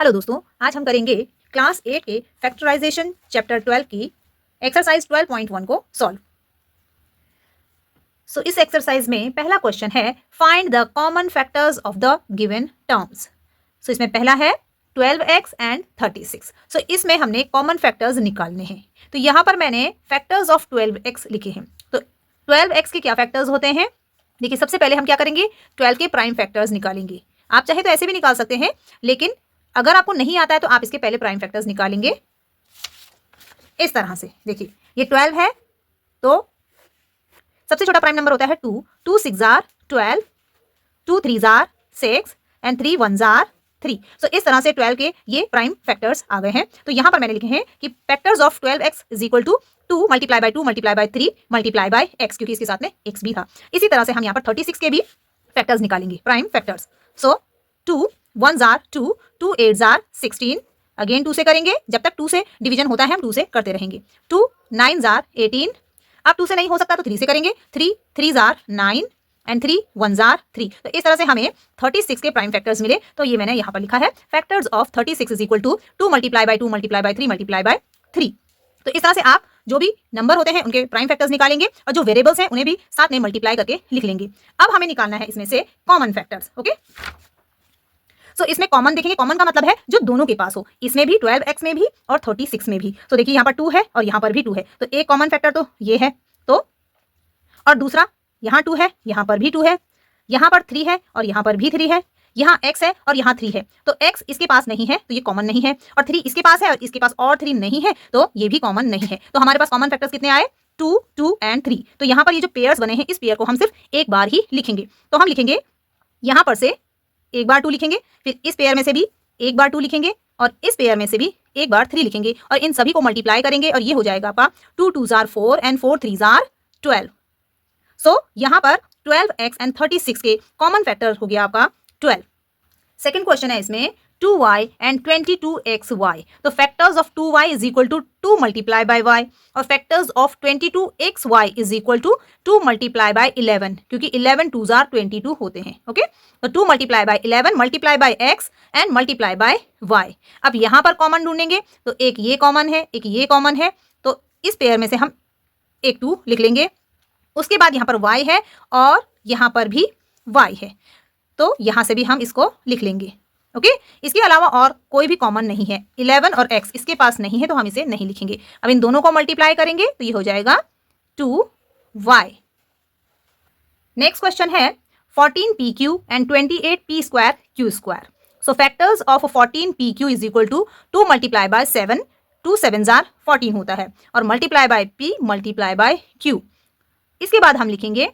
Hello दोस्तों, आज हम करेंगे क्लास 8 के फैक्टराइजेशन चैप्टर 12 की एक्सरसाइज 12.1 को सॉल्व। सो इस एक्सरसाइज में पहला क्वेश्चन है find the common factors of the given terms. So इसमें पहला है 12x एंड 36। सो इसमें हमने कॉमन फैक्टर्स निकालने हैं। तो यहाँ पर मैंने फैक्टर्स ऑफ 12x लिखे हैं। तो 12x के क्या फैक्टर्स होते हैं? देखिए, सबसे पहले हम क्या करेंगे, 12 के प्राइम फैक्टर्स निकालेंगे। आप चाहे तो ऐसे भी निकाल सकते हैं, लेकिन अगर आपको नहीं आता है तो आप इसके पहले प्राइम फैक्टर्स निकालेंगे इस तरह से। देखिए, ये 12 है तो सबसे छोटा प्राइम नंबर होता है 2, 2 6 आर 12, 2 3 आर 6 एंड 3 1 आर 3। सो इस तरह से 12 के ये प्राइम फैक्टर्स आ गए हैं। तो यहां पर मैंने लिखे हैं कि factors of 12x is equal to 2 multiply by 2 multiply by 3 multiply by x, क्योंकि इसके साथ में x भी था। इसी तरह से हम यहाँ पर 36 के भी फैक्टर्स निकालेंगे, prime factors. So 2 1 are 2, 2 8 are 16, again 2 से करेंगे, जब तक 2 से डिवीजन होता है हम 2 से करते रहेंगे। 2 9 आर 18, अब 2 से नहीं हो सकता तो 3 से करेंगे। 3 3 आर 9 एंड 3 1 आर 3। तो इस तरह से हमें 36 के प्राइम फैक्टर्स मिले। तो ये मैंने यहाँ पर लिखा है factors of 36 is equal to 2 multiply by 2 multiply by 3 multiply by 3। तो इस तरह से आप जो भी नंबर होते हैं उनके प्राइम फैक्टर्स निकालेंगे और जो वेरिएबल्स हैं उन्हें भी साथ में मल्टीप्लाई करके लिख लेंगे। अब हमें निकालना है इसमें से कॉमन फैक्टर्स। ओके, सो इसमें कॉमन देखेंगे, कॉमन का मतलब है जो दोनों के पास हो, इसमें भी 12x में भी और 36 में भी। तो देखिए यहाँ पर 2 है और यहाँ पर भी 2 है, तो एक कॉमन फैक्टर तो ये है। तो और दूसरा यहाँ 2 है, यहाँ पर भी 2 है, यहाँ पर 3 है और यहाँ पर भी 3 है, यहाँ x है और यहाँ 3 है। तो x इसके पास नहीं है तो ये कॉमन नहीं है, और 3 इसके पास है और इसके पास और 3 नहीं है तो ये भी कॉमन नहीं है। तो हमारे पास कॉमन फैक्टर्स कितने आए? 2 2 एंड 3। तो यहाँ पर ये जो पेयर्स बने हैं इस पेयर को हम सिर्फ एक बार ही लिखेंगे। तो हम लिखेंगे यहाँ पर से एक बार 2 लिखेंगे, फिर इस पेयर में से भी एक बार 2 लिखेंगे और इस पेयर में से भी एक बार 3 लिखेंगे और इन सभी को मल्टीप्लाई करेंगे और ये हो जाएगा आपका 2 2 आर 4 एंड 4 3 आर 12। सो यहाँ पर 12x एंड 36 के कॉमन फैक्टर हो गया आपका 12। सेकेंड क्वेश्चन है इसमें 2y एंड 22xy। तो factors of 2y is equal to 2 multiply by y और factors of 22xy is equal to 2 multiply by 11, क्योंकि 11 2 आर 22 होते हैं। ओके, तो 2 multiply by 11 multiply by x and multiply by y। अब यहाँ पर common ढूंढेंगे तो एक ये कॉमन है, एक ये कॉमन है, तो इस पेयर में से हम एक 2 लिख लेंगे। उसके बाद यहाँ पर y है और यहाँ पर भी y है, तो यहाँ से भी हम इसको लिख लेंगे। ओके, इसके अलावा और कोई भी कॉमन नहीं है। 11 और x इसके पास नहीं है तो हम इसे नहीं लिखेंगे। अब इन दोनों को मल्टीप्लाई करेंगे तो ये हो जाएगा 2y। नेक्स्ट क्वेश्चन है 14pq and 28p square q square. So factors of 14pq is equal to 2 multiply by 7, 2 7 are 14 होता है, और multiply by p multiply by q। इसके बाद हम लिखेंगे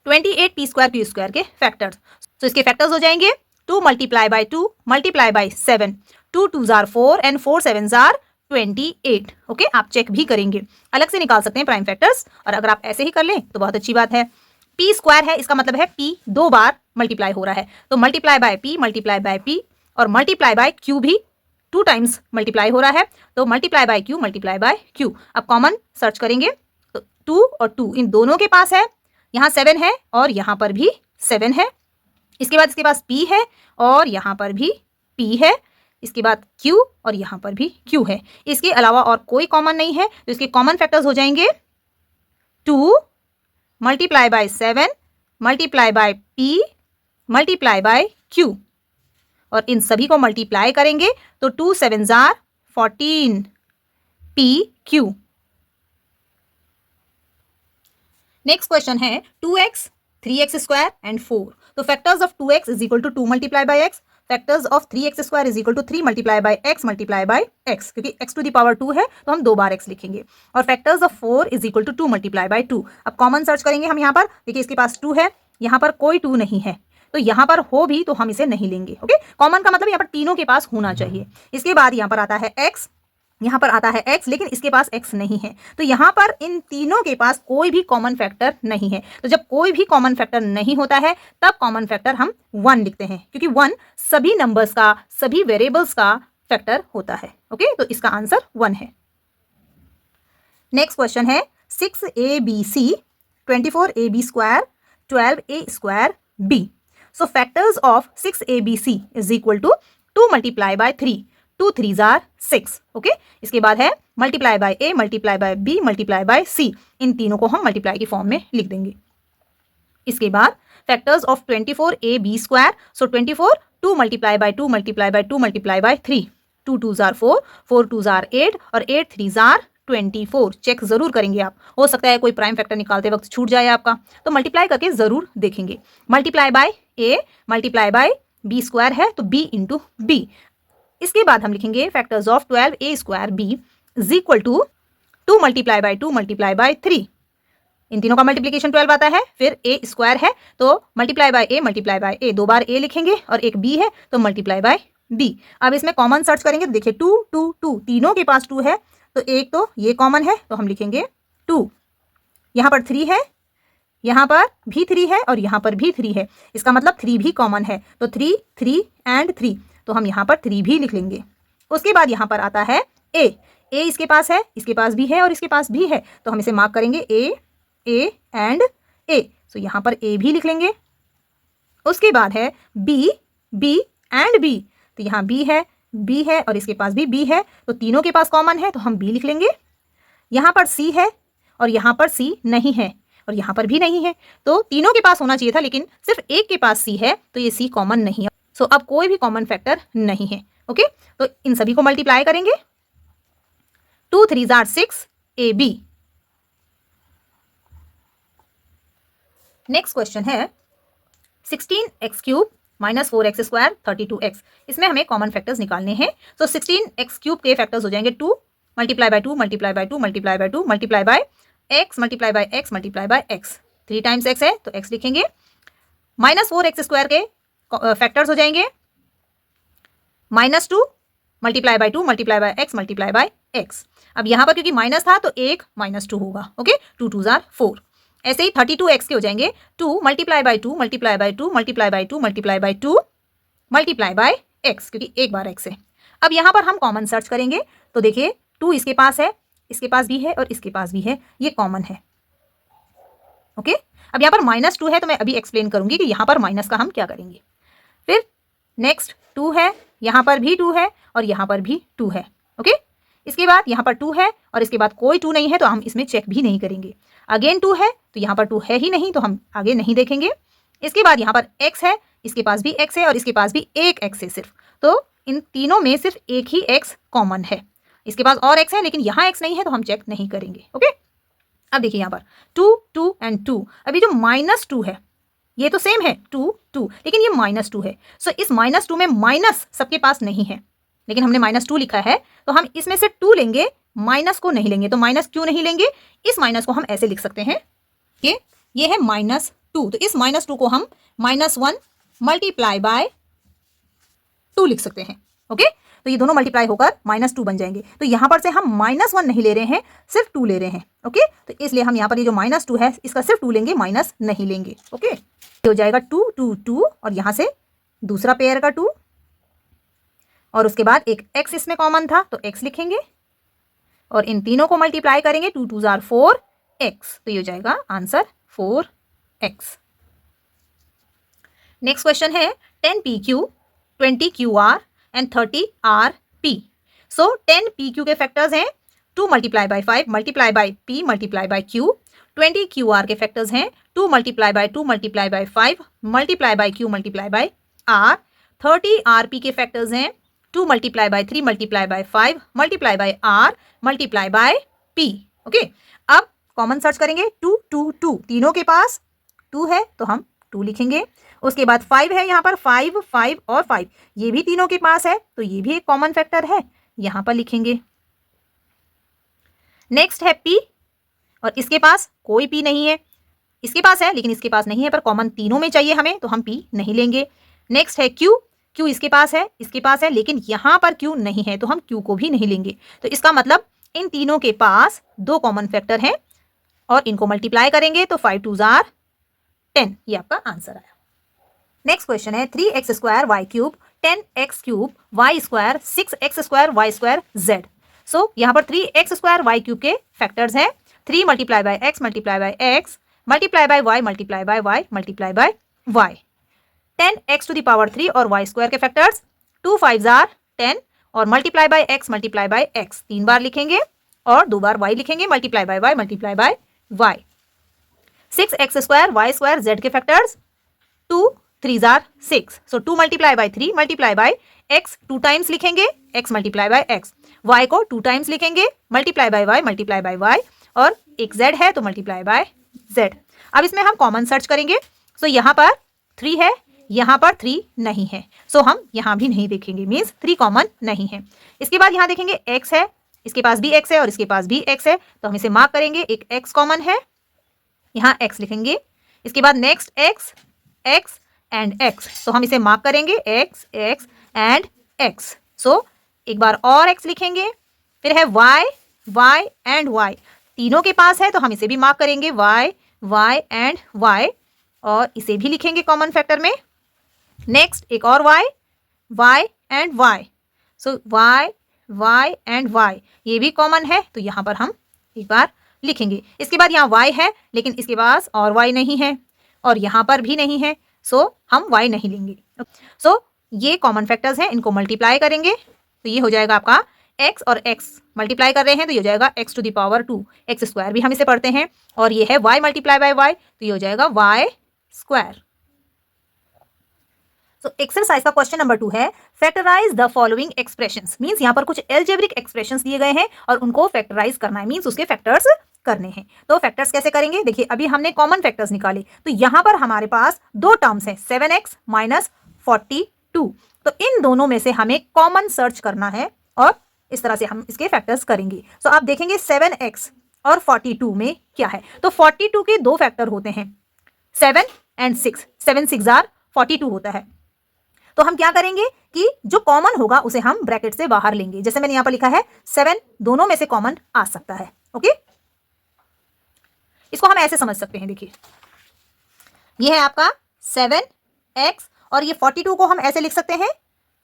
28p स्क्वायर q स्क्वायर के फैक्टर्स। तो इसके फैक्टर्स हो जाएंगे 2 multiply by 2 multiply by 7, 2 2 are 4 and 4 7 are 28। Okay, आप चेक भी करेंगे, अलग से निकाल सकते हैं प्राइम फैक्टर्स, और अगर आप ऐसे ही कर लें तो बहुत अच्छी बात है। p स्क्वायर है, इसका मतलब है p 2 बार मल्टीप्लाई हो रहा है, तो multiply by p multiply by p, और मल्टीप्लाई बाय q भी 2 टाइम्स मल्टीप्लाई हो रहा है, तो multiply by q multiply by q। अब कॉमन सर्च करेंगे तो 2 और 2 इन दोनों के पास है, यहाँ 7 है और यहाँ पर भी 7 है। इसके बाद इसके पास p है और यहाँ पर भी p है, इसके बाद q और यहाँ पर भी q है। इसके अलावा और कोई कॉमन नहीं है, तो इसके कॉमन फैक्टर्स हो जाएंगे 2 multiply by 7 multiply by p multiply by q, और इन सभी को मल्टीप्लाई करेंगे तो 2 7 are 14 p q। Next question है 2x 3x स्क्वायर एंड 4। तो factors of 2x is equal to 2 multiply by x, factors of 3x square is equal to 3 multiply by x multiply by x, क्योंकि x to the power 2 है तो हम 2 बार x लिखेंगे, और factors of 4 is equal to 2 multiply by 2। अब common search करेंगे हम यहाँ पर, देखिए इसके पास 2 है, यहाँ पर कोई 2 नहीं है, तो यहाँ पर हो भी तो हम इसे नहीं लेंगे। ओके, कॉमन का मतलब यहाँ पर तीनों के पास होना चाहिए। इसके बाद यहाँ पर आता है x, यहाँ पर आता है x, लेकिन इसके पास x नहीं है, तो यहाँ पर इन तीनों के पास कोई भी कॉमन फैक्टर नहीं है। तो जब कोई भी कॉमन फैक्टर नहीं होता है तब कॉमन फैक्टर हम 1 लिखते हैं, क्योंकि 1 सभी नंबर्स का, सभी वेरिएबल्स का फैक्टर होता है। ओके, तो इसका आंसर 1 है। नेक्स्ट क्वेश्चन है 6abc 24ab square 12a square b। So factors of 6abc is equal to 2 multiply by 3, 2 3s are 6। Okay, इसके बाद है multiply by a, multiply by b, multiply by c. इन तीनों को हम मल्टीप्लाई की फॉर्म में लिख देंगे। इसके बाद factors of 24ab²। So 24, 2 multiply by 2 multiply by 2 multiply by 3, 2 2s are 4, 4 2s are 8 और 8 3s are 24। चेक जरूर करेंगे आप, हो सकता है कोई प्राइम फैक्टर निकालते वक्त छूट जाए आपका, तो मल्टीप्लाई करके जरूर देखेंगे। Multiply by a, multiply bye b² है तो b इंटू बी। इसके बाद हम लिखेंगे factors of 12a² b is equal to 2 multiply by 2 multiply by 3। इन तीनों का मल्टीप्लीकेशन 12 आता है। फिर a² है तो multiply by a, multiply by A, 2 bar a लिखेंगे और एक b है तो मल्टीप्लाई बाय b। अब इसमें कॉमन सर्च करेंगे तो देखिए 2 2 2, तीनों के पास 2 है तो एक तो ये कॉमन है तो हम लिखेंगे 2। यहाँ पर 3 है, यहाँ पर भी 3 है और यहाँ पर भी 3 है, इसका मतलब 3 भी कॉमन है तो 3 3 एंड 3, तो हम यहाँ पर 3 भी लिख लेंगे। उसके बाद यहाँ पर आता है a इसके पास है, इसके पास भी है और इसके पास भी है तो हम इसे मार्क करेंगे a एंड a। सो यहाँ पर a भी लिख लेंगे। उसके बाद है b एंड b, तो यहाँ b है और इसके पास भी b है तो तीनों के पास कॉमन है तो हम b लिख लेंगे। यहाँ पर c है और यहाँ पर c नहीं है और यहाँ पर भी नहीं है, तो तीनों के पास होना चाहिए था लेकिन सिर्फ एक के पास c है तो ये c कॉमन नहीं है। सो अब कोई भी कॉमन फैक्टर नहीं है। ओके, तो इन सभी को मल्टीप्लाई करेंगे। 2 3s are 6 ab। Next question है 16x³ माइनस 4x² 32x। इसमें हमें कॉमन फैक्टर्स निकालने हैं। तो 16x³ के फैक्टर्स हो जाएंगे 2 multiply by 2 multiply by 2 multiply by 2 multiply by x multiply by x multiply by x। 3 times x है तो x लिखेंगे। माइनस 4x² के फैक्टर्स हो जाएंगे -2 multiply by 2 multiply by x multiply by x। अब यहाँ पर क्योंकि माइनस था तो एक -2 होगा। Okay, 2 2s are 4। ऐसे ही 32x के हो जाएंगे 2 multiply by 2 multiply by 2 multiply by 2 multiply by 2 multiply by x, क्योंकि एक बार x है। अब यहाँ पर हम कॉमन सर्च करेंगे तो देखिए 2 इसके पास है, इसके पास भी है और इसके पास भी है, ये कॉमन है। ओके, अब यहाँ पर -2 है तो मैं अभी एक्सप्लेन करूंगी कि यहाँ पर माइनस का हम क्या करेंगे। फिर नेक्स्ट 2 है, यहाँ पर भी 2 है और यहाँ पर भी 2 है। ओके, इसके बाद यहाँ पर 2 है और इसके बाद कोई 2 नहीं है तो हम इसमें चेक भी नहीं करेंगे। अगेन 2 है तो यहाँ पर 2 है ही नहीं तो हम आगे नहीं देखेंगे। इसके बाद यहाँ पर x है, इसके पास भी x है और इसके पास भी एक x है सिर्फ, तो इन तीनों में सिर्फ एक ही x कॉमन है। इसके पास और x है लेकिन यहाँ x नहीं है तो हम चेक नहीं करेंगे। ओके, अब देखिए यहाँ पर 2 2 एंड 2। अभी जो -2 है ये तो सेम है 2 2, लेकिन ये -2 है। सो इस -2 में माइनस सबके पास नहीं है लेकिन हमने -2 लिखा है तो हम इसमें से 2 लेंगे, माइनस को नहीं लेंगे। तो माइनस क्यों नहीं लेंगे, इस माइनस को हम ऐसे लिख सकते हैं कि ये है -2, तो इस -2 को हम -1 मल्टीप्लाई बाय 2 लिख सकते हैं। ओके, तो ये दोनों मल्टीप्लाई होकर -2 बन जाएंगे। तो यहाँ पर से हम -1 नहीं ले रहे हैं, सिर्फ 2 ले रहे हैं। ओके, तो इसलिए हम यहाँ पर ये जो -2 है इसका सिर्फ 2 लेंगे, माइनस नहीं लेंगे। ओके, ये हो जाएगा 2 2 2 और यहाँ से दूसरा पेयर का 2 और उसके बाद एक x इसमें कॉमन था तो x लिखेंगे और इन तीनों को मल्टीप्लाई करेंगे। 2 2s are 4x, तो ये हो जाएगा आंसर 4x। नेक्स्ट क्वेश्चन है 10pq 20qr and 30rp। So 10pq के फैक्टर्स हैं 2 multiply bye 5 multiply by p multiply by q। 20qr के फैक्टर्स हैं 2 multiply by 2 multiply bye 5 multiply by q multiply by r। 30rp के factors हैं 2 multiply by 3 multiply bye 5 multiply by r multiply by p। Okay, अब common search करेंगे 2 2 2, तीनों के पास 2 है तो हम 2 लिखेंगे। उसके बाद 5 है, यहाँ पर 5 5 और 5, ये भी तीनों के पास है तो ये भी एक कॉमन फैक्टर है, यहाँ पर लिखेंगे। नेक्स्ट है p और इसके पास कोई p नहीं है, इसके पास है लेकिन इसके पास नहीं है, पर कॉमन तीनों में चाहिए हमें तो हम p नहीं लेंगे। नेक्स्ट है q इसके पास है, इसके पास है लेकिन यहाँ पर q नहीं है तो हम q को भी नहीं लेंगे। तो इसका मतलब इन तीनों के पास 2 कॉमन फैक्टर हैं और इनको मल्टीप्लाई करेंगे तो 5 2s are 10, ये आपका आंसर आया। नेक्स्ट क्वेश्चन है 3x² y³ 10x³ y² 6x² y² z। सो यहाँ पर 3x² y³ के फैक्टर्स हैं 3 multiply by x multiply by x multiply by y multiply by y multiply by y। 10x⁻³ और y² के फैक्टर्स 2 5 जार 10 और multiply by x multiply by x 3 बार लिखेंगे और 2 बार y लिखेंगे multiply by y multiply by y। 6x square y square z के factors 2 3 jar 6, so 2 multiply by 3 multiply by x 2 times लिखेंगे x multiply by x, y को 2 times लिखेंगे multiply by y multiply by y और एक z है तो multiply by z। अब इसमें हम कॉमन सर्च करेंगे। सो यहाँ पर 3 है, यहाँ पर 3 नहीं है, सो हम यहाँ भी नहीं देखेंगे, मीन्स 3 कॉमन नहीं है। इसके बाद यहाँ देखेंगे x है, इसके पास भी x है और इसके पास भी x है, तो हम इसे मार्क करेंगे, एक x कॉमन है, यहाँ x लिखेंगे। इसके बाद नेक्स्ट x एंड x, तो हम इसे मार्क करेंगे x एंड x। सो एक बार और x लिखेंगे, फिर है y एंड y, तीनों के पास है तो हम इसे भी मार्क करेंगे y एंड y और इसे भी लिखेंगे कॉमन फैक्टर में। नेक्स्ट एक और y and y, so y and y ये भी कॉमन है तो यहाँ पर हम एक बार लिखेंगे। इसके बाद यहाँ y है लेकिन इसके पास और y नहीं है और यहाँ पर भी नहीं है, सो हम y नहीं लेंगे। सो ये कॉमन फैक्टर्स हैं, इनको मल्टीप्लाई करेंगे तो ये हो जाएगा आपका x और x मल्टीप्लाई कर रहे हैं तो ये हो जाएगा x to the power 2, x square भी हम इसे पढ़ते हैं, और ये है y मल्टीप्लाई बाय y तो ये हो जाएगा y स्क्वायर। सो एक्सरसाइज का क्वेश्चन नंबर 2 है factorise the following expressions, means यहाँ पर कुछ एल्जेब्रिक एक्सप्रेशंस दिए गए हैं और उनको फैक्टराइज करना है, मींस उसके फैक्टर्स करने हैं। तो फैक्टर्स कैसे करेंगे, देखिए अभी हमने कॉमन फैक्टर्स निकाले तो यहाँ पर हमारे पास 2 टर्म्स हैं 7x माइनस 42, तो इन दोनों में से हमें कॉमन सर्च करना है और इस तरह से हम इसके फैक्टर्स करेंगे। सो आप देखेंगे 7x और 42 में क्या है, तो 42 के 2 फैक्टर होते हैं 7 एंड 6, 7 6 जार 42 होता है। तो हम क्या करेंगे कि जो कॉमन होगा उसे हम ब्रैकेट से बाहर लेंगे, जैसे मैंने यहाँ पर लिखा है 7, दोनों में से कॉमन आ सकता है। ओके, इसको हम ऐसे समझ सकते हैं, देखिए ये है आपका 7x और ये 42 को हम ऐसे लिख सकते हैं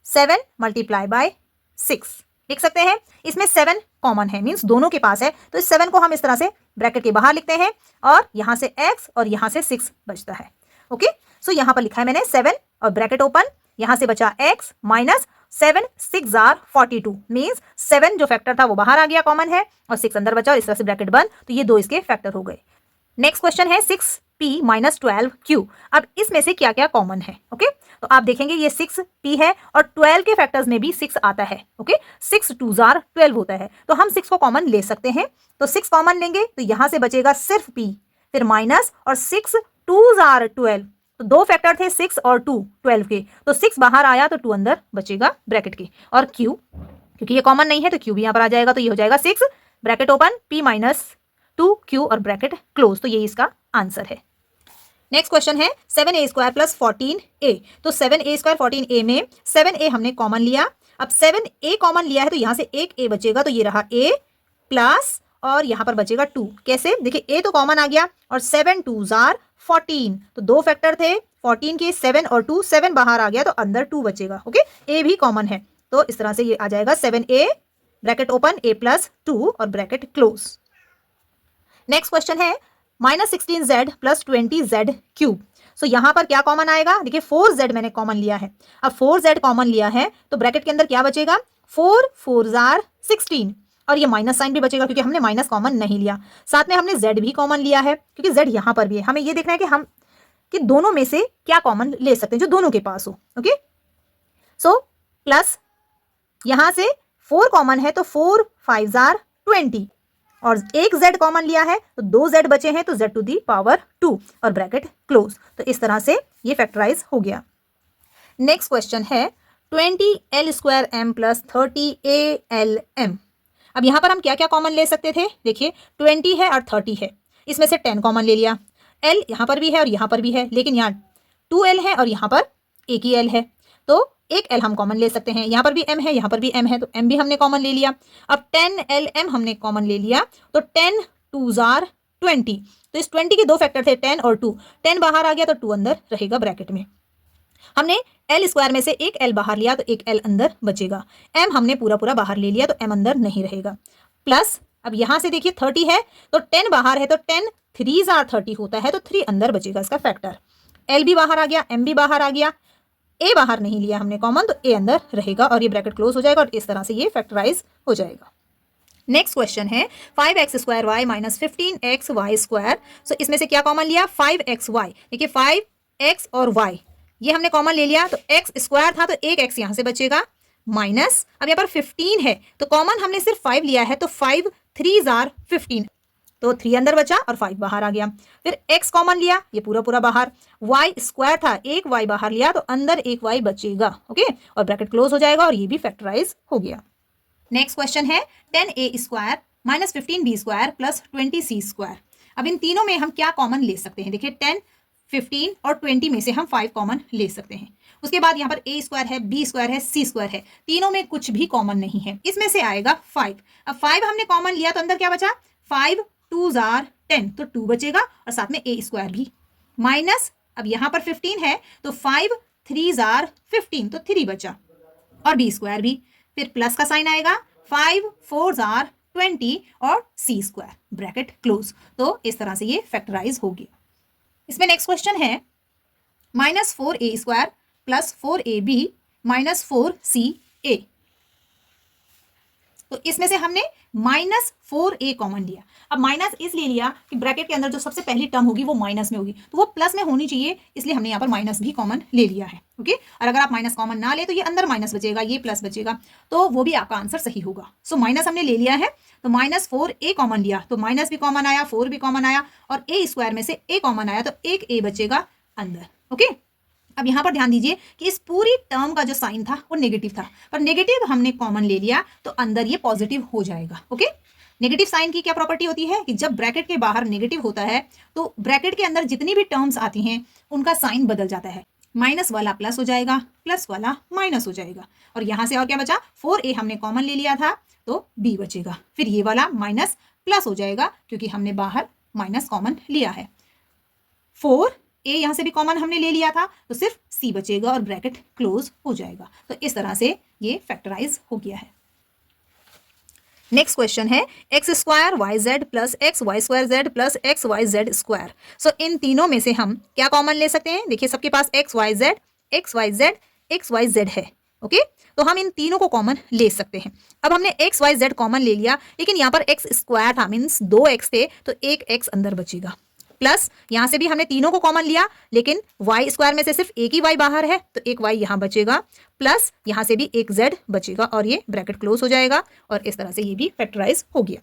7 मल्टीप्लाई बाय 6 लिख सकते हैं। इसमें 7 कॉमन है, मींस दोनों के पास है, तो इस 7 को हम इस तरह से ब्रैकेट के बाहर लिखते हैं और यहां से x और यहां से 6 बचता है। ओके, सो यहां पर लिखा है मैंने 7 और ब्रैकेट ओपन, यहां से बचा x माइनस 7 6 जार 42, मींस 7 जो फैक्टर था वो बाहर आ गया, कॉमन है, और 6 अंदर बचा और इस तरह से ब्रैकेट बंद, तो ये 2 इसके फैक्टर हो गए। नेक्स्ट क्वेश्चन है 6p माइनस 12q, अब इसमें से क्या क्या कॉमन है। ओके, तो आप देखेंगे ये 6p है और 12 के फैक्टर्स में भी 6 आता है। ओके, 6 2 जार 12 होता है, तो हम 6 को कॉमन ले सकते हैं, तो 6 कॉमन लेंगे तो यहां से बचेगा सिर्फ p, फिर माइनस और 6 2 जार 12, तो 2 फैक्टर थे 6 और 2 12 के, तो 6 बाहर आया तो 2 अंदर बचेगा ब्रैकेट के, और q क्योंकि ये कॉमन नहीं है तो q भी यहाँ पर आ जाएगा, तो ये हो जाएगा 6 bracket open p minus 2q और ब्रैकेट क्लोज, तो ये इसका आंसर है। नेक्स्ट क्वेश्चन है 7a स्क्वायर प्लस 14a, तो 7a स्क्वायर 14a में 7a हमने कॉमन लिया, अब 7a कॉमन लिया है तो यहाँ से एक a बचेगा, तो ये रहा a प्लस और यहाँ पर बचेगा 2, कैसे, देखिए a तो कॉमन आ गया और 7 2 जार 14, तो 2 फैक्टर थे 14 के, 7 और 2, 7 बाहर आ गया तो अंदर 2 बचेगा। ओके, a भी कॉमन है, तो इस तरह से ये आ जाएगा 7a bracket open a plus 2 और ब्रैकेट क्लोज। नेक्स्ट क्वेश्चन है -16z प्लस 20z क्यूब, सो यहाँ पर क्या कॉमन आएगा, देखिए 4z मैंने कॉमन लिया है, अब 4z कॉमन लिया है तो ब्रैकेट के अंदर क्या बचेगा, 4 4 जार 16 और ये माइनस साइन भी बचेगा क्योंकि हमने माइनस कॉमन नहीं लिया, साथ में हमने z भी कॉमन लिया है क्योंकि z यहाँ पर भी है, हमें ये देखना है कि हम कि दोनों में से क्या कॉमन ले सकते हैं जो दोनों के पास हो। ओके, सो प्लस यहाँ से 4 कॉमन है तो 4 5 जार 20 और एक z कॉमन लिया है तो 2 z बचे हैं तो z टू दी पावर 2 और ब्रैकेट क्लोज, तो इस तरह से ये फैक्टराइज हो गया। नेक्स्ट क्वेश्चन है 20l square m plus 30al m, अब यहाँ पर हम क्या क्या कॉमन ले सकते थे, देखिए 20 है और 30 है, इसमें से 10 कॉमन ले लिया, l यहाँ पर भी है और यहाँ पर भी है, लेकिन यहाँ 2l है और यहाँ पर एक ही l है, तो एक l हम कॉमन ले सकते हैं, यहाँ पर भी m है यहाँ पर भी m है तो m भी हमने कॉमन ले लिया। अब 10lm हमने कॉमन ले लिया तो 10 2 जार 20, तो इस 20 के 2 फैक्टर थे 10 और 2, 10 बाहर आ गया तो 2 अंदर रहेगा ब्रैकेट में। हमने l स्क्वायर में से एक l बाहर लिया तो एक l अंदर बचेगा, m हमने पूरा पूरा बाहर ले लिया तो m अंदर नहीं रहेगा। प्लस अब यहाँ से देखिए 30 है तो 10 बाहर है तो 10 3 जार 30 होता है तो 3 अंदर बचेगा इसका फैक्टर, l भी बाहर आ गया m भी बाहर आ गया, ए बाहर नहीं लिया हमने कॉमन, तो ए अंदर रहेगा और ये ब्रैकेट क्लोज हो जाएगा और इस तरह से ये फैक्टराइज हो जाएगा। नेक्स्ट क्वेश्चन है 5x² y minus 15xy square. सो इसमें से क्या कॉमन लिया? 5xy। देखिए 5x और y ये हमने कॉमन ले लिया, तो x स्क्वायर था तो एक x यहाँ से बचेगा, माइनस अब यहाँ पर 15 है तो कॉमन हमने सिर्फ 5 लिया है, तो 5 3 आर 15, तो 3 अंदर बचा और 5 बाहर आ गया। फिर x कॉमन लिया, ये पूरा पूरा बाहर, y स्क्वायर था, एक y बाहर लिया तो अंदर एक y बचेगा, ओके, और ब्रैकेट क्लोज हो जाएगा और ये भी फैक्टराइज हो गया। नेक्स्ट क्वेश्चन है 10a² minus 15b² plus 20c²। अब इन तीनों में हम क्या कॉमन ले सकते हैं? देखिए 10, 15 और 20 में से हम 5 कॉमन ले सकते हैं। उसके बाद यहाँ पर a² है, b² है, c² है, तीनों में कुछ भी कॉमन नहीं है, इसमें से आएगा 5। अब 5 हमने कॉमन लिया तो अंदर क्या बचा? 5 2 आर 10, तो 2 बचेगा और साथ में a² भी, माइनस अब यहाँ पर 15 है तो 5 3 आर 15, तो 3 बचा और b² भी, फिर प्लस का साइन आएगा, 5 4 आर 20 और c², ब्रैकेट क्लोज। तो इस तरह से ये फैक्टराइज हो गया। इसमें नेक्स्ट क्वेश्चन है minus 4a² plus 4ab minus 4ca। तो इसमें से हमने माइनस 4a कॉमन लिया। अब माइनस इसलिए लिया कि ब्रैकेट के अंदर जो सबसे पहली टर्म होगी वो माइनस में होगी, तो वो प्लस में होनी चाहिए, इसलिए हमने यहाँ पर माइनस भी कॉमन ले लिया है, ओके। और अगर आप माइनस कॉमन ना ले तो ये अंदर माइनस बचेगा, ये प्लस बचेगा, तो वो भी आपका आंसर सही होगा। सो माइनस हमने ले लिया है, तो माइनस 4a कॉमन लिया तो माइनस भी कॉमन आया, 4 भी कॉमन आया और a² में से a कॉमन आया, तो एक a बचेगा अंदर, ओके। अब यहाँ पर ध्यान दीजिए कि इस पूरी टर्म का जो साइन था वो नेगेटिव था, पर नेगेटिव हमने कॉमन ले लिया तो अंदर ये पॉजिटिव हो जाएगा, ओके। नेगेटिव साइन की क्या प्रॉपर्टी होती है कि जब ब्रैकेट के बाहर नेगेटिव होता है तो ब्रैकेट के अंदर जितनी भी टर्म्स आती हैं उनका साइन बदल जाता है, माइनस वाला प्लस हो जाएगा, प्लस वाला माइनस हो जाएगा, और यहाँ से और क्या बचा? 4a हमने कॉमन ले लिया था तो b बचेगा, फिर ये वाला माइनस प्लस हो जाएगा क्योंकि हमने बाहर माइनस कॉमन लिया है, 4a यहाँ से भी कॉमन हमने ले लिया था तो सिर्फ c बचेगा और ब्रैकेट क्लोज हो जाएगा। तो इस तरह से ये फैक्टराइज हो गया है। नेक्स्ट क्वेश्चन है x² yz plus xy² plus xyz²। सो इन तीनों में से हम क्या कॉमन ले सकते हैं? देखिए सबके पास xyz है, ओके, तो हम इन तीनों को कॉमन ले सकते हैं। अब हमने xyz कॉमन ले लिया, लेकिन यहाँ पर x² था, मीन्स 2x थे तो एक x अंदर बचेगा, प्लस यहाँ से भी हमने तीनों को कॉमन लिया, लेकिन y² में से सिर्फ एक ही y बाहर है तो एक y यहाँ बचेगा, प्लस यहाँ से भी एक z बचेगा और ये ब्रैकेट क्लोज हो जाएगा और इस तरह से ये भी फैक्टराइज हो गया।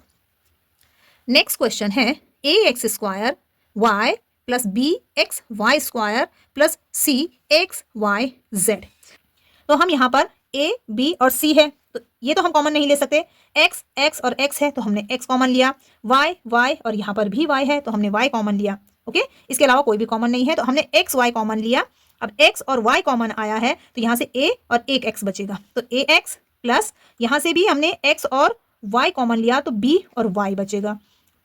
नेक्स्ट क्वेश्चन है ax² y plus bxy² plus cxyz। तो हम यहाँ पर a b और c है तो ये तो हम कॉमन नहीं ले सकते, x और x है तो हमने x कॉमन लिया, y और यहाँ पर भी y है तो हमने y कॉमन लिया, ओके। इसके अलावा कोई भी कॉमन नहीं है तो हमने x y कॉमन लिया। अब x और y कॉमन आया है तो यहाँ से a और एक x बचेगा, तो ax प्लस यहाँ से भी हमने x और y कॉमन लिया तो b और y बचेगा,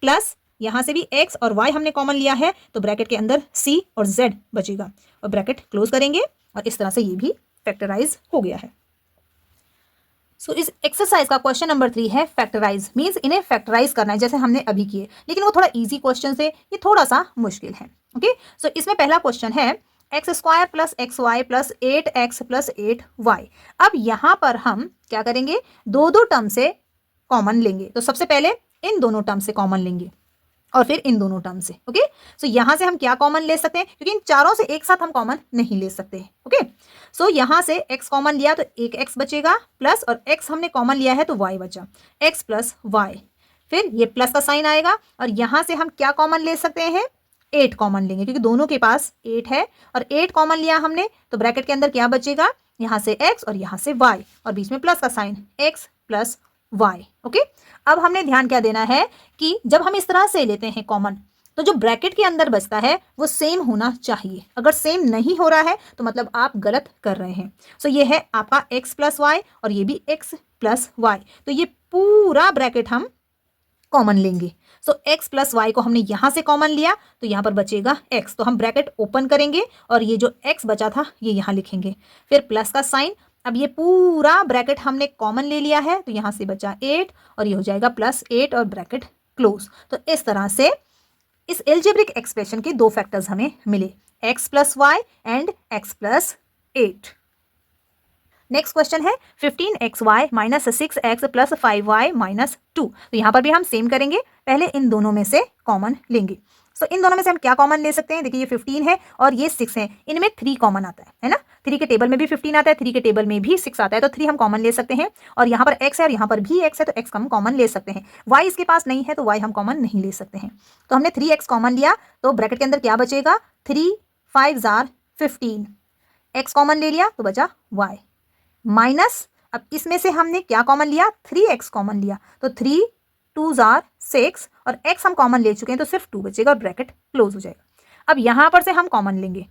प्लस यहाँ से भी x और y हमने कॉमन लिया है तो ब्रैकेट के अंदर c और z बचेगा और ब्रैकेट क्लोज करेंगे और इस तरह से ये भी फैक्टराइज हो गया है। सो इस एक्सरसाइज का क्वेश्चन नंबर 3 है फैक्टराइज, मीन्स इन्हें फैक्टराइज करना है जैसे हमने अभी किए, लेकिन वो थोड़ा इजी क्वेश्चन से ये थोड़ा सा मुश्किल है, ओके। सो इसमें पहला क्वेश्चन है x² plus xy plus 8x plus 8y। अब यहाँ पर हम क्या करेंगे? दो टर्म से कॉमन लेंगे, तो सबसे पहले इन दोनों टर्म से कॉमन लेंगे और फिर इन दोनों टर्म से, ओके। सो यहाँ से हम क्या कॉमन ले सकते हैं, क्योंकि इन चारों से एक साथ हम कॉमन नहीं ले सकते, ओके। सो यहाँ से x कॉमन लिया तो एक x बचेगा, प्लस और x हमने कॉमन लिया है तो y बचा, x प्लस y, फिर ये प्लस का साइन आएगा और यहाँ से हम क्या कॉमन ले सकते हैं? 8 कॉमन लेंगे क्योंकि दोनों के पास 8 है और 8 कॉमन लिया हमने तो ब्रैकेट के अंदर क्या बचेगा? यहाँ से x और यहाँ से y और बीच में प्लस का sign, x plus y, okay. अब हमने ध्यान क्या देना है कि जब हम इस तरह से लेते हैं कॉमन तो जो ब्रैकेट के अंदर बचता है वो सेम होना चाहिए, अगर सेम नहीं हो रहा है तो मतलब आप गलत कर रहे हैं। सो ये है आपका x प्लस वाई और ये भी x प्लस वाई, तो ये पूरा ब्रैकेट हम कॉमन लेंगे। सो x प्लस वाई को हमने यहाँ से कॉमन लिया तो यहाँ पर बचेगा x, तो हम ब्रैकेट ओपन करेंगे और ये जो x बचा था ये यहाँ लिखेंगे, फिर प्लस का साइन। अब ये पूरा ब्रैकेट हमने कॉमन ले लिया है तो यहाँ से बचा 8 और ये हो जाएगा प्लस 8 और ब्रैकेट क्लोज। तो इस तरह से इस एल्जेब्रिक एक्सप्रेशन के दो फैक्टर्स हमें मिले, x plus Y and x plus 8, next question है 15xy minus 6x plus 5y minus 2। तो यहाँ पर भी हम सेम करेंगे, पहले इन दोनों में से कॉमन लेंगे। सो इन दोनों में से हम क्या कॉमन ले सकते हैं? देखिए ये 15 है और ये 6 है, इनमें 3 कॉमन आता है ना। 3 के टेबल में भी 15 आता है, 3 के टेबल में भी 6 आता है, तो 3 हम कॉमन ले सकते हैं। और यहाँ पर x है और यहाँ पर भी x है, तो x हम कॉमन ले सकते हैं। y इसके पास नहीं है तो y हम कॉमन नहीं ले सकते हैं। तो हमने 3x कॉमन लिया, तो ब्रैकेट के अंदर क्या बचेगा? 3 5 जार 15, x कॉमन ले लिया तो बचा y माइनस, अब इसमें से हमने क्या कॉमन लिया? 3x कॉमन लिया, तो 3 2 जार 6 और x हम कॉमन ले चुके हैं तो सिर्फ 2 बचेगा और ब्रैकेट क्लोज हो जाएगा। अब यहां पर से हम कॉमन लेंगे,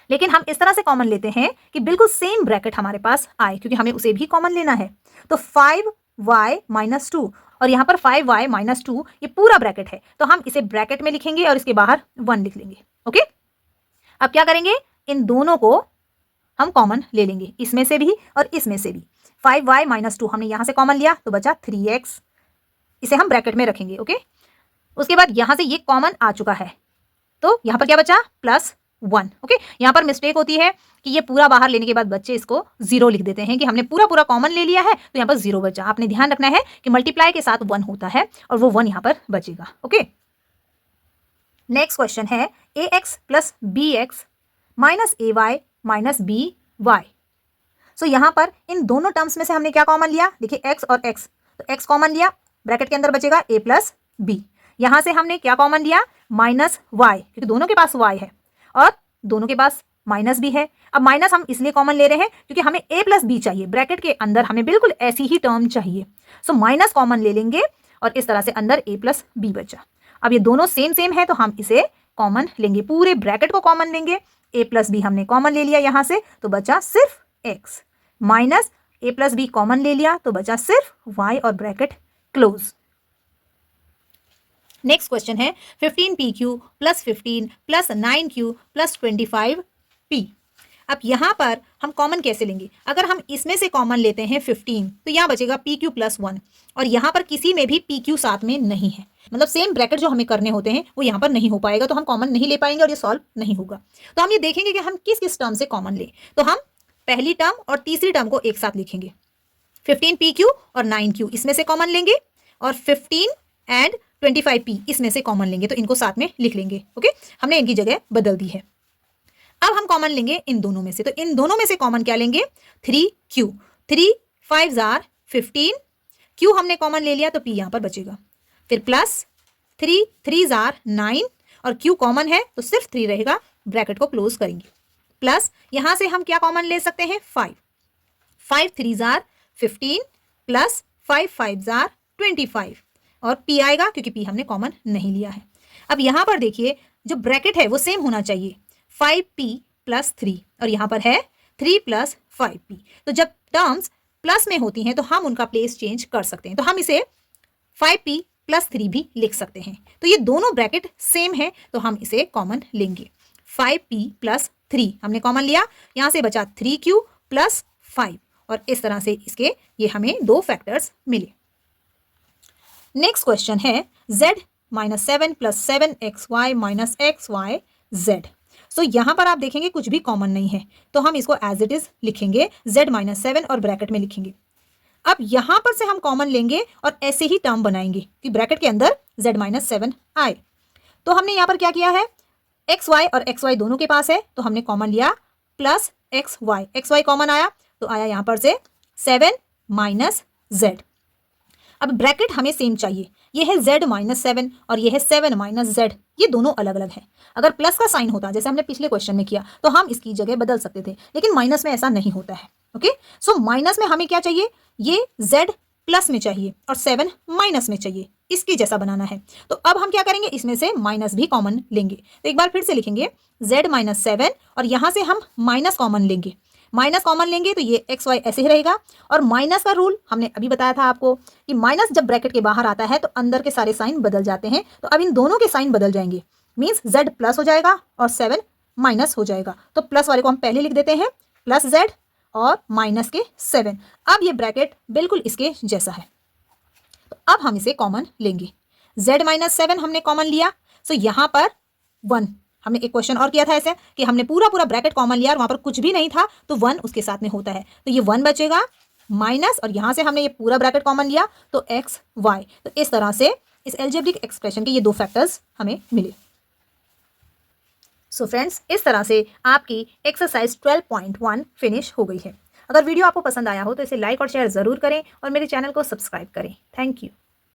लेकिन हम इस तरह से कॉमन लेते हैं कि बिल्कुल सेम ब्रैकेट हमारे पास आए, क्योंकि हमें उसे भी कॉमन लेना है। तो 5y माइनस 2 और यहाँ पर 5y माइनस 2 ये पूरा ब्रैकेट है, तो हम इसे ब्रैकेट में लिखेंगे और इसके बाहर 1 लिख लेंगे। ओके, अब क्या करेंगे? इन दोनों को हम कॉमन ले लेंगे, इसमें से भी और इसमें से भी। 5y माइनस 2 हमने यहाँ से कॉमन लिया तो बचा 3x, इसे हम ब्रैकेट में रखेंगे। ओके, उसके बाद यहाँ से ये कॉमन आ चुका है, तो यहाँ पर क्या बचा? प्लस 1। ओके, यहाँ पर मिस्टेक होती है कि ये पूरा बाहर लेने के बाद बच्चे इसको 0 लिख देते हैं कि हमने पूरा पूरा कॉमन ले लिया है तो यहाँ पर 0 बचा। आपने ध्यान रखना है कि मल्टीप्लाई के साथ 1 होता है और वो 1 यहाँ पर बचेगा। ओके, नेक्स्ट क्वेश्चन है ax plus bx minus ay minus by। सो यहाँ पर इन दोनों टर्म्स में से हमने क्या कॉमन लिया? देखिए x और x, तो x कॉमन लिया, ब्रैकेट के अंदर बचेगा a प्लस b। यहाँ से हमने क्या कॉमन लिया? माइनस y, क्योंकि दोनों के पास y है और दोनों के पास माइनस भी है। अब माइनस हम इसलिए कॉमन ले रहे हैं क्योंकि हमें a प्लस बी चाहिए, ब्रैकेट के अंदर हमें बिल्कुल ऐसी ही टर्म चाहिए। सो माइनस कॉमन ले लेंगे और इस तरह से अंदर a प्लस बी बचा। अब ये दोनों सेम सेम है तो हम इसे कॉमन लेंगे, पूरे ब्रैकेट को कॉमन लेंगे। a प्लस बी हमने कॉमन ले लिया यहाँ से, तो बचा सिर्फ x, minus a plus B common ले लिया तो बचा सिर्फ y और ब्रैकेट क्लोज। नेक्स्ट क्वेश्चन है 15pq plus 15 plus 9q plus 25p। अब यहाँ पर हम कॉमन कैसे लेंगे? अगर हम इसमें से कॉमन लेते हैं 15 तो यहाँ बचेगा pq प्लस 1 और यहाँ पर किसी में भी pq साथ में नहीं है, मतलब सेम ब्रैकेट जो हमें करने होते हैं वो यहाँ पर नहीं हो पाएगा, तो हम कॉमन नहीं ले पाएंगे और ये सॉल्व नहीं होगा। तो हम ये देखेंगे कि हम किस किस टर्म से कॉमन ले। तो हम पहली टर्म और तीसरी टर्म को एक साथ लिखेंगे, 15pq और 9q इसमें से कॉमन लेंगे और 15 एंड 25p इसमें से कॉमन लेंगे, तो इनको साथ में लिख लेंगे। ओके, हमने इनकी जगह बदल दी है। अब हम कॉमन लेंगे इन दोनों में से, तो इन दोनों में से कॉमन क्या लेंगे? 3q, 3 5 जार 15, q हमने कॉमन ले लिया तो p यहाँ पर बचेगा, फिर प्लस 3 3 जार 9 और q कॉमन है तो सिर्फ 3 रहेगा, ब्रैकेट को क्लोज करेंगे। प्लस यहाँ से हम क्या कॉमन ले सकते हैं? 5 5 3 जार 15 प्लस 5 5 जार 25 और p आएगा क्योंकि p हमने कॉमन नहीं लिया है। अब यहाँ पर देखिए जो ब्रैकेट है वो सेम होना चाहिए, 5p प्लस 3 और यहाँ पर है 3 प्लस 5p। तो जब टर्म्स प्लस में होती हैं तो हम उनका प्लेस चेंज कर सकते हैं, तो हम इसे 5p प्लस 3 भी लिख सकते हैं। तो ये दोनों ब्रैकेट सेम है तो हम इसे कॉमन लेंगे। 5p प्लस 3 हमने कॉमन लिया, यहाँ से बचा 3q प्लस 5 और इस तरह से इसके ये हमें 2 फैक्टर्स मिले। नेक्स्ट क्वेश्चन है z minus 7 plus 7xy minus xyz। सो यहाँ पर आप देखेंगे कुछ भी कॉमन नहीं है तो हम इसको एज इट इज लिखेंगे z माइनस 7 और ब्रैकेट में लिखेंगे। अब यहाँ पर से हम कॉमन लेंगे और ऐसे ही टर्म बनाएंगे कि ब्रैकेट के अंदर z माइनस 7 आए। तो हमने यहाँ पर क्या किया है? xy और xy दोनों के पास है तो हमने कॉमन लिया प्लस xy कॉमन आया तो आया यहाँ पर से 7 माइनस z। अब ब्रैकेट हमें सेम चाहिए, ये है z माइनस 7 और ये है 7 माइनस z, ये दोनों अलग अलग हैं। अगर प्लस का साइन होता जैसे हमने पिछले क्वेश्चन में किया तो हम इसकी जगह बदल सकते थे, लेकिन माइनस में ऐसा नहीं होता है। ओके, सो माइनस में हमें क्या चाहिए? ये z प्लस में चाहिए और 7 माइनस में चाहिए, इसकी जैसा बनाना है। तो अब हम क्या करेंगे? इसमें से माइनस भी कॉमन लेंगे, तो एक बार फिर से लिखेंगे z माइनस 7 और यहाँ से हम माइनस कॉमन लेंगे। माइनस कॉमन लेंगे तो ये xy ऐसे ही रहेगा और माइनस का रूल हमने अभी बताया था आपको कि माइनस जब ब्रैकेट के बाहर आता है तो अंदर के सारे साइन बदल जाते हैं, तो अब इन दोनों के साइन बदल जाएंगे, मीन्स z प्लस हो जाएगा और 7 माइनस हो जाएगा। तो प्लस वाले को हम पहले लिख देते हैं, प्लस z और माइनस के 7। अब ये ब्रैकेट बिल्कुल इसके जैसा है, तो अब हम इसे कॉमन लेंगे। z माइनस 7 हमने कॉमन लिया, सो यहाँ पर 1 हमने एक क्वेश्चन और किया था ऐसे कि हमने पूरा पूरा ब्रैकेट कॉमन लिया और वहां पर कुछ भी नहीं था तो 1 उसके साथ में होता है, तो ये 1 बचेगा माइनस, और यहां से हमने ये पूरा ब्रैकेट कॉमन लिया तो एक्स वाई। तो इस तरह से इस एल्जेब्रिक एक्सप्रेशन के ये 2 फैक्टर्स हमें मिले। सो फ्रेंड्स, इस तरह से आपकी एक्सरसाइज 12.1 फिनिश हो गई है। अगर वीडियो आपको पसंद आया हो तो इसे लाइक और शेयर ज़रूर करें और मेरे चैनल को सब्सक्राइब करें। Thank you.